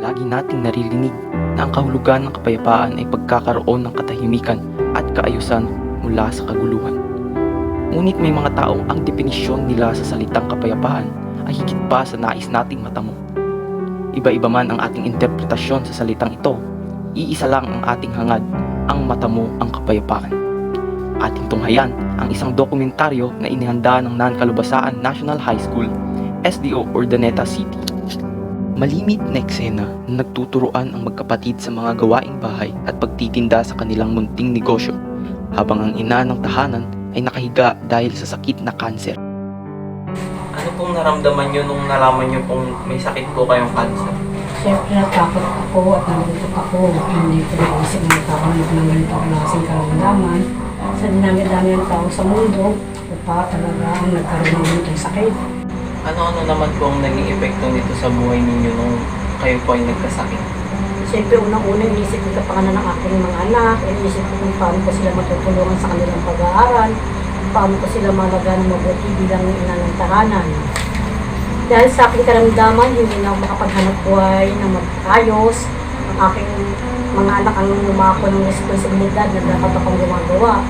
Lagi nating naririnig na ang kahulugan ng kapayapaan ay pagkakaroon ng katahimikan at kaayusan mula sa kaguluhan. Ngunit may mga taong ang definisyon nila sa salitang kapayapaan ay higit pa sa nais nating matamo. Iba-iba man ang ating interpretasyon sa salitang ito, iisa lang ang ating hangad, ang matamo ang kapayapaan. Ating tunghayan ang isang dokumentaryo na inihanda ng Nankalubasaan National High School, SDO Urdaneta City. Malimit na eksena na nagtuturuan ang magkapatid sa mga gawaing bahay at pagtitinda sa kanilang munting negosyo, habang ang ina ng tahanan ay nakahiga dahil sa sakit na kanser. Ano pong naramdaman nyo nung nalaman nyo pong may sakit po kayong cancer? Siyempre natakot ako at nagutok ako. Hindi ko naisip ng tao na ganito ang klaseng karamdaman. Sa dinami-dami ng tao sa mundo, pa talaga ang nagkaroon ng itong sakit. Ano-ano naman po ang naging epekto nito sa buhay ninyo nung kayo po ay nagkasakit? Siyempre unang-una inisip ko kapanganan ng aking mga anak. Inisip ko kung paano ko sila matutulungan sa kanilang pag-aaral. Paano ko sila malagaan ng mabuti bilang ina ng tahanan. Dahil sa aking karamdaman, hindi na ako makapaghanap buhay na mag-ayos. Ang aking mga anak ang lumako ng responsibilidad na dapat akong gumagawa.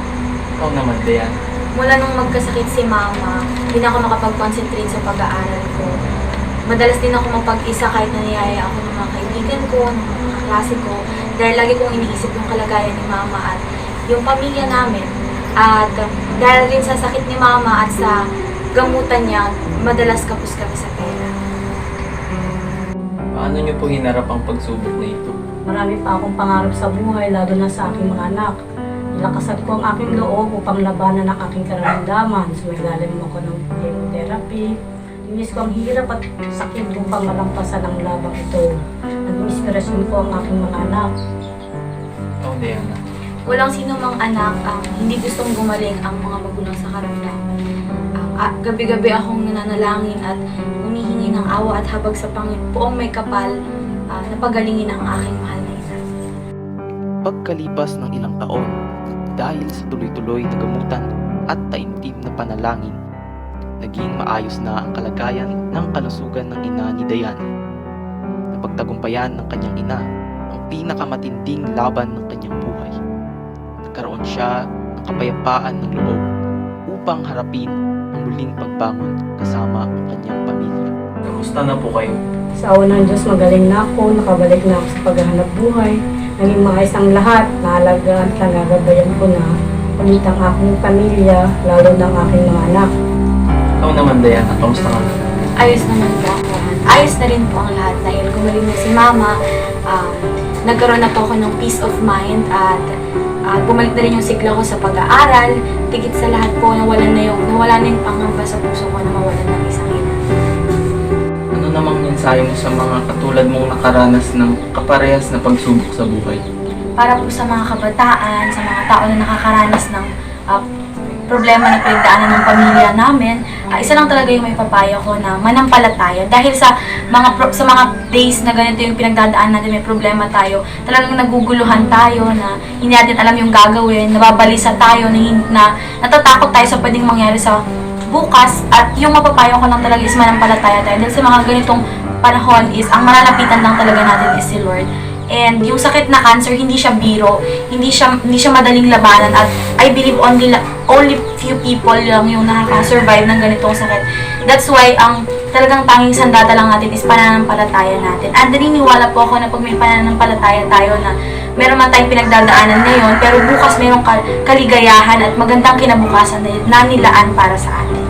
Ikaw naman, Dayan. Mula nung magkasakit si mama, hindi na ako makapag-concentrate sa pag-aaral ko. Madalas din ako mapag-isa kahit naniyaya ako ng mga kaibigan ko, ng mga kaklase ko. Dahil lagi kong iniisip yung kalagayan ni mama at yung pamilya namin. At dahil rin sa sakit ni mama at sa gamutan niya, madalas kapos kami sa pera. Paano nyo po hinarap ang pagsubok na ito? Marami pa akong pangarap sa buhay, lalo na sa aking mga anak. Nilakasan ko ang aking loob upang labanan ang aking karamdaman. Sumagaling ako ng chemotherapy. Inis ko ang hirap at sakit upang malampasan ang labang ito. Naging inspirasyon ko ang aking mga anak. Ikaw, Dayan. Walang sino mang anak ang hindi gustong gumaling ang mga magulang sa karamdaman. Gabi-gabi akong nananalangin at humihingi ng awa at habag sa Panginoong may kapal na pagalingin ang aking mahal na ina. Pagkalipas ng ilang taon, dahil sa tuloy-tuloy na gamutan at taimtim na panalangin, naging maayos na ang kalagayan ng kalusugan ng ina ni Dayan. Napagtagumpayan ng kanyang ina ang pinakamatinding laban ng kanyang buhay. Nagkaroon siya ng kapayapaan ng loob upang harapin ang muling pagbangon kasama ang kanyang pamilya. Kamusta na po kayo? Sa awa ng Diyos, magaling na ako, nakabalik na ako sa paghahanap buhay. Naging maayos ang lahat, naalagaan at nagagabayan ko na ulit ang aking pamilya, lalo na ang aking mga anak. Ikaw naman, Dayan. Kamusta ka na? Ayos naman po ako. Ayos na rin po ang lahat dahil gumaling na si mama. Nagkaroon na po ako ng peace of mind at bumalik na rin yung sigla ko sa pag-aaral. Tigit sa lahat po, nawala na yung pangamba sa puso ko na mawalan ng isang ina. Ano namang mensahe mo sa mga katulad mong nakaranas ng kaparehas na pagsubok sa buhay? Para po sa mga kabataan, sa mga tao na nakakaranas ng problema na pinagdaanan ng pamilya namin, isa lang talaga yung may papayo ko na manampalataya. Dahil sa mga days na ganito yung pinagdadaan natin, may problema tayo, talagang naguguluhan tayo na hindi natin alam yung gagawin, nababalisa tayo, na natatakot tayo sa pwedeng mangyari sa bukas. At yung mapapayo ko lang talaga is manampalataya tayo. Dahil sa mga ganitong panahon is, ang malalapitan lang talaga natin is si Lord. And yung sakit na cancer, hindi siya biro, hindi siya madaling labanan, at I believe only few people lang yung nakaka-survive ng ganitong sakit. That's why ang talagang tanging sandata lang natin is pananampalataya natin. And naniniwala po ako na pag may pananampalataya tayo na meron man tayong pinagdadaanan ngayon, pero bukas mayroong kaligayahan at magandang kinabukasan na nilaan para sa atin.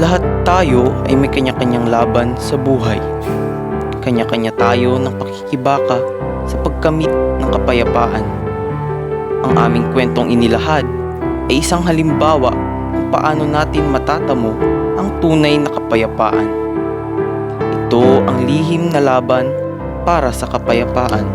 Lahat tayo ay may kanya-kanyang laban sa buhay. Kanya-kanya tayo ng pakikibaka sa pagkamit ng kapayapaan. Ang aming kwentong inilahad ay isang halimbawa kung paano natin matatamo ang tunay na kapayapaan. Ito ang lihim na laban para sa kapayapaan.